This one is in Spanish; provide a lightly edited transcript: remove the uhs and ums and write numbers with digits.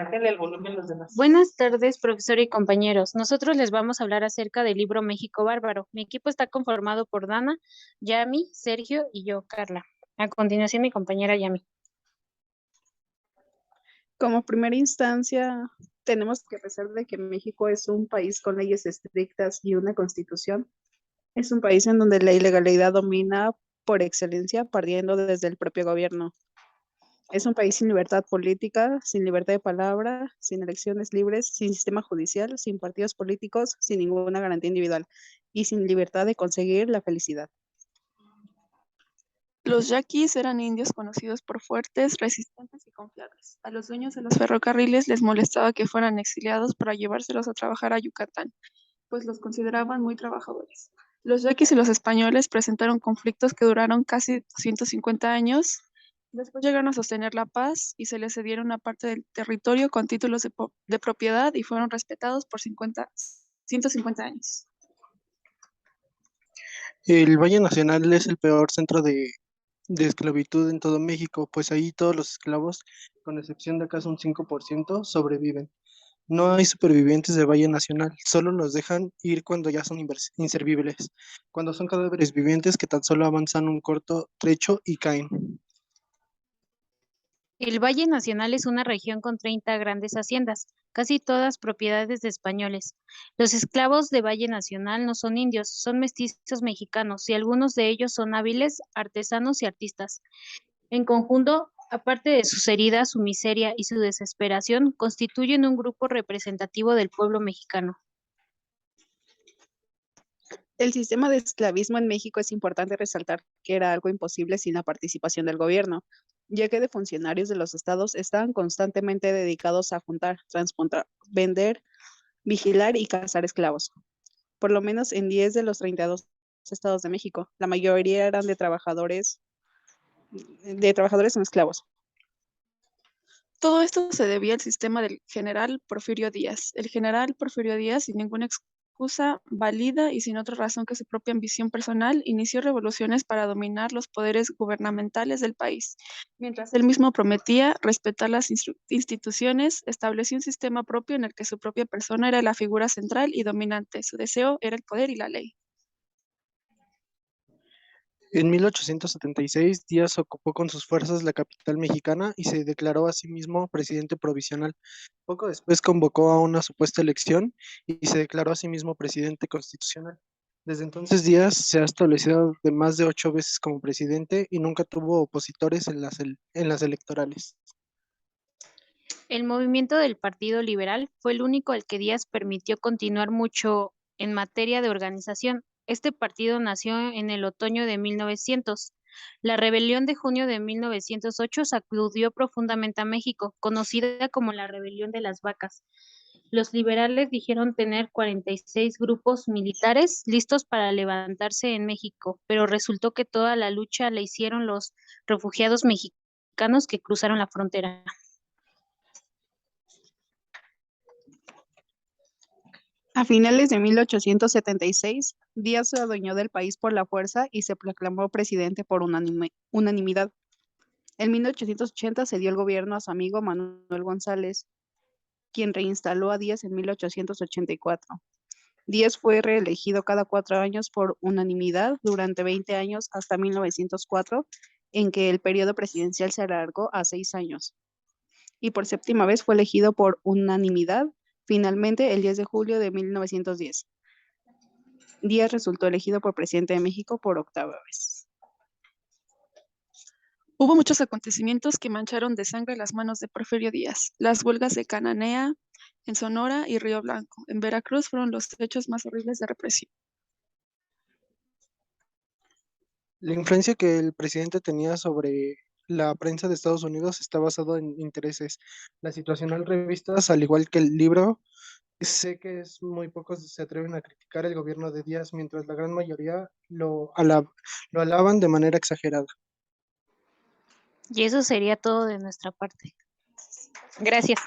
Bájale el volumen a los demás. Buenas tardes, profesor y compañeros. Nosotros les vamos a hablar acerca del libro México Bárbaro. Mi equipo está conformado por Dana, Yami, Sergio y yo, Carla. A continuación, mi compañera Yami. Como primera instancia, tenemos que, a pesar de que México es un país con leyes estrictas y una constitución, es un país en donde la ilegalidad domina por excelencia, partiendo desde el propio gobierno. Es un país sin libertad política, sin libertad de palabra, sin elecciones libres, sin sistema judicial, sin partidos políticos, sin ninguna garantía individual y sin libertad de conseguir la felicidad. Los yaquis eran indios conocidos por fuertes, resistentes y confiables. A los dueños de los ferrocarriles les molestaba que fueran exiliados para llevárselos a trabajar a Yucatán, pues los consideraban muy trabajadores. Los yaquis y los españoles presentaron conflictos que duraron casi 250 años. Después llegaron a sostener la paz y se les cedieron una parte del territorio con títulos de propiedad y fueron respetados por 150 años. El Valle Nacional es el peor centro de esclavitud en todo México, pues ahí todos los esclavos, con excepción de acaso un 5%, sobreviven. No hay supervivientes de Valle Nacional, solo los dejan ir cuando ya son inservibles, cuando son cadáveres vivientes que tan solo avanzan un corto trecho y caen. El Valle Nacional es una región con 30 grandes haciendas, casi todas propiedades de españoles. Los esclavos de Valle Nacional no son indios, son mestizos mexicanos y algunos de ellos son hábiles artesanos y artistas. En conjunto, aparte de sus heridas, su miseria y su desesperación, constituyen un grupo representativo del pueblo mexicano. El sistema de esclavismo en México es importante resaltar que era algo imposible sin la participación del gobierno, ya que de funcionarios de los estados estaban constantemente dedicados a juntar, transportar, vender, vigilar y cazar esclavos. Por lo menos en 10 de los 32 estados de México, la mayoría eran de trabajadores en esclavos. Todo esto se debía al sistema del general Porfirio Díaz. El general Porfirio Díaz, sin ninguna excusa válida y sin otra razón que su propia ambición personal, inició revoluciones para dominar los poderes gubernamentales del país. Mientras él mismo prometía respetar las instituciones, estableció un sistema propio en el que su propia persona era la figura central y dominante. Su deseo era el poder y la ley. En 1876, Díaz ocupó con sus fuerzas la capital mexicana y se declaró a sí mismo presidente provisional. Poco después convocó a una supuesta elección y se declaró a sí mismo presidente constitucional. Desde entonces, Díaz se ha establecido de más de 8 veces como presidente y nunca tuvo opositores en las electorales. El movimiento del Partido Liberal fue el único al que Díaz permitió continuar mucho en materia de organización. Este partido nació en el otoño de 1900. La rebelión de junio de 1908 sacudió profundamente a México, conocida como la Rebelión de las Vacas. Los liberales dijeron tener 46 grupos militares listos para levantarse en México, pero resultó que toda la lucha la hicieron los refugiados mexicanos que cruzaron la frontera. A finales de 1876, Díaz se adueñó del país por la fuerza y se proclamó presidente por unanimidad. En 1880 se dio el gobierno a su amigo Manuel González, quien reinstaló a Díaz en 1884. Díaz fue reelegido cada 4 años por unanimidad durante 20 años hasta 1904, en que el periodo presidencial se alargó a 6 años. Y por séptima vez fue elegido por unanimidad, finalmente el 10 de julio de 1910. Díaz resultó elegido por presidente de México por octava vez. Hubo muchos acontecimientos que mancharon de sangre las manos de Porfirio Díaz. Las huelgas de Cananea, en Sonora y Río Blanco, en Veracruz, fueron los hechos más horribles de represión. La influencia que el presidente tenía sobre la prensa de Estados Unidos está basado en intereses. Las situacional revistas, al igual que el libro, sé que es muy pocos se atreven a criticar el gobierno de Díaz, mientras la gran mayoría lo alaban de manera exagerada. Y eso sería todo de nuestra parte. Gracias.